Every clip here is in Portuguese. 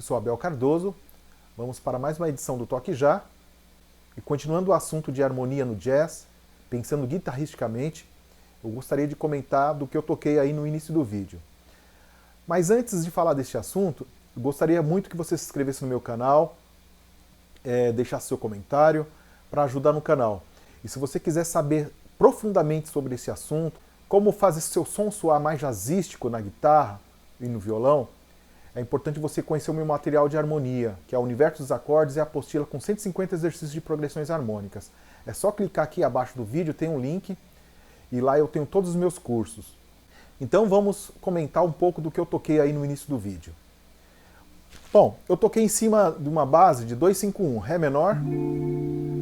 sou Abel Cardoso, vamos para mais uma edição do Toque Já. E continuando o assunto de harmonia no jazz, pensando guitarristicamente, eu gostaria de comentar do que eu toquei aí no início do vídeo. Mas antes de falar deste assunto, eu gostaria muito que você se inscrevesse no meu canal, deixasse seu comentário para ajudar no canal. E se você quiser saber profundamente sobre esse assunto, como fazer seu som soar mais jazzístico na guitarra e no violão, é importante você conhecer o meu material de harmonia, que é o Universo dos Acordes e a apostila com 150 exercícios de progressões harmônicas. É só clicar aqui abaixo do vídeo, tem um link, e lá eu tenho todos os meus cursos. Então vamos comentar um pouco do que eu toquei aí no início do vídeo. Bom, eu toquei em cima de uma base de 2-5-1, Ré menor,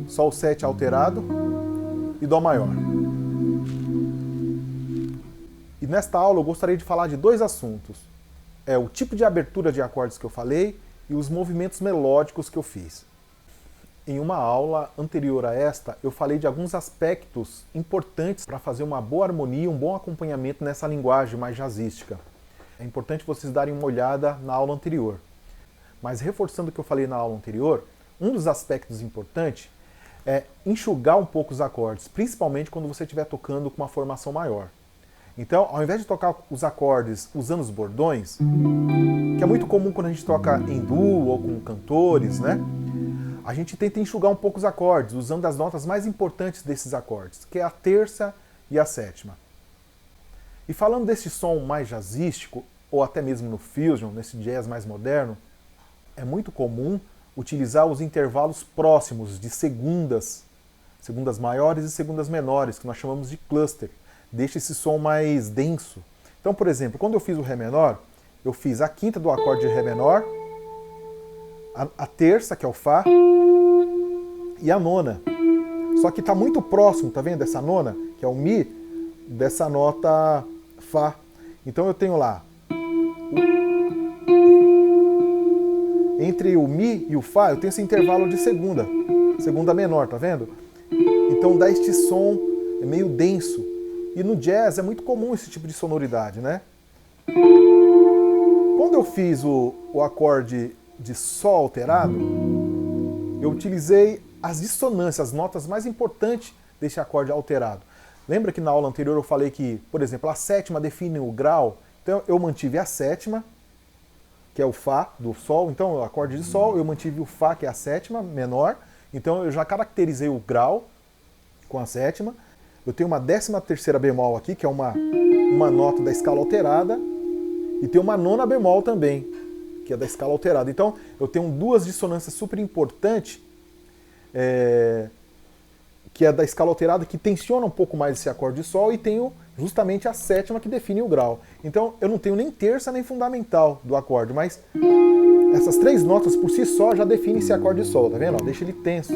Sol 7 alterado e Dó maior. E nesta aula eu gostaria de falar de dois assuntos. O tipo de abertura de acordes que eu falei e os movimentos melódicos que eu fiz. Em uma aula anterior a esta, eu falei de alguns aspectos importantes para fazer uma boa harmonia, um bom acompanhamento nessa linguagem mais jazzística. É importante vocês darem uma olhada na aula anterior. Mas reforçando o que eu falei na aula anterior, um dos aspectos importantes é enxugar um pouco os acordes, principalmente quando você estiver tocando com uma formação maior. Então, ao invés de tocar os acordes usando os bordões, que é muito comum quando a gente toca em duo ou com cantores, né? A gente tenta enxugar um pouco os acordes, usando as notas mais importantes desses acordes, que é a terça e a sétima. E falando desse som mais jazzístico, ou até mesmo no fusion, nesse jazz mais moderno, é muito comum utilizar os intervalos próximos de segundas maiores e segundas menores, que nós chamamos de cluster. Deixa esse som mais denso. Então, por exemplo, quando eu fiz o Ré menor, eu fiz a quinta do acorde de Ré menor, a terça, que é o Fá, e a nona. Só que está muito próximo, tá vendo? Dessa nona, que é o Mi, dessa nota Fá. Então eu tenho lá, entre o Mi e o Fá, eu tenho esse intervalo de segunda menor, tá vendo? Então dá este som meio denso. E no jazz é muito comum esse tipo de sonoridade, né? Quando eu fiz o acorde de Sol alterado, eu utilizei as dissonâncias, as notas mais importantes desse acorde alterado. Lembra que na aula anterior eu falei que, por exemplo, a sétima define o grau? Então eu mantive a sétima, que é o Fá do Sol. Então o acorde de Sol, eu mantive o Fá, que é a sétima menor. Então eu já caracterizei o grau com a sétima. Eu tenho uma 13ª bemol aqui, que é uma nota da escala alterada, e tem uma nona bemol também, que é da escala alterada. Então, eu tenho duas dissonâncias super importantes, que é da escala alterada, que tensiona um pouco mais esse acorde de Sol, e tenho justamente a sétima, que define o grau. Então, eu não tenho nem terça nem fundamental do acorde, mas essas três notas por si só já definem esse acorde de Sol, tá vendo? Deixa ele tenso.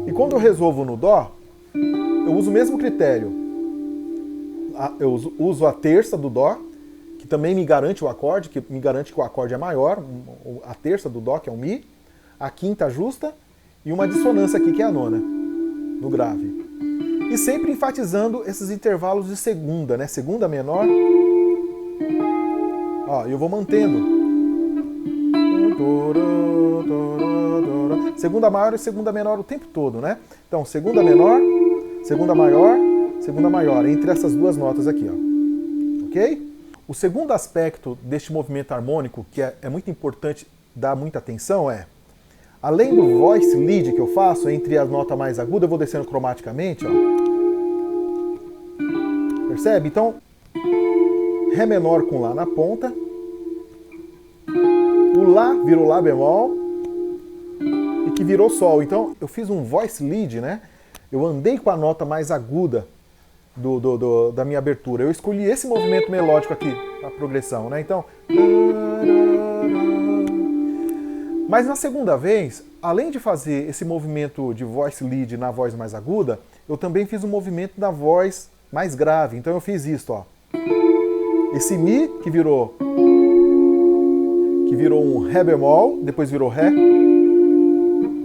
E quando eu resolvo no Dó, eu uso o mesmo critério. Eu uso a terça do Dó, que também me garante o acorde, que me garante que o acorde é maior, a terça do Dó, que é o Mi, a quinta justa, e uma dissonância aqui, que é a nona, no grave. E sempre enfatizando esses intervalos de segunda, né? Segunda menor. Ó, eu vou mantendo. Segunda maior e segunda menor o tempo todo, né? Então, segunda menor, segunda maior, entre essas duas notas aqui, ó. Ok? O segundo aspecto deste movimento harmônico, que é muito importante dar muita atenção, além do voice lead que eu faço, entre as notas mais agudas, eu vou descendo cromaticamente, ó. Percebe? Então, Ré menor com Lá na ponta, o Lá virou Lá bemol, e que virou Sol. Então, eu fiz um voice lead, né? Eu andei com a nota mais aguda da minha abertura. Eu escolhi esse movimento melódico aqui, a progressão, né? Então... Mas na segunda vez, além de fazer esse movimento de voice lead na voz mais aguda, eu também fiz um movimento da voz mais grave. Então eu fiz isso, ó. Esse Mi que virou um Ré bemol, depois virou Ré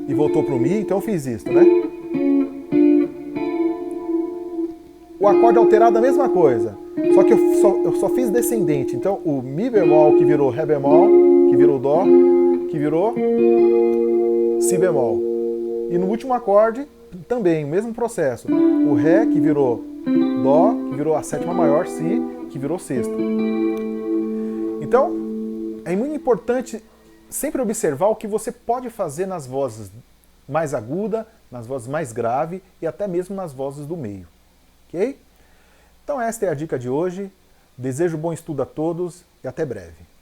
e voltou pro Mi, então eu fiz isso, né? O acorde alterado é a mesma coisa, só que eu só fiz descendente. Então o Mi bemol que virou Ré bemol virou Dó, que virou Si bemol. E no último acorde, também, o mesmo processo. O Ré, que virou Dó, que virou a sétima maior, Si, que virou sexta. Então, é muito importante sempre observar o que você pode fazer nas vozes mais agudas, nas vozes mais graves e até mesmo nas vozes do meio. Ok? Então esta é a dica de hoje. Desejo bom estudo a todos e até breve.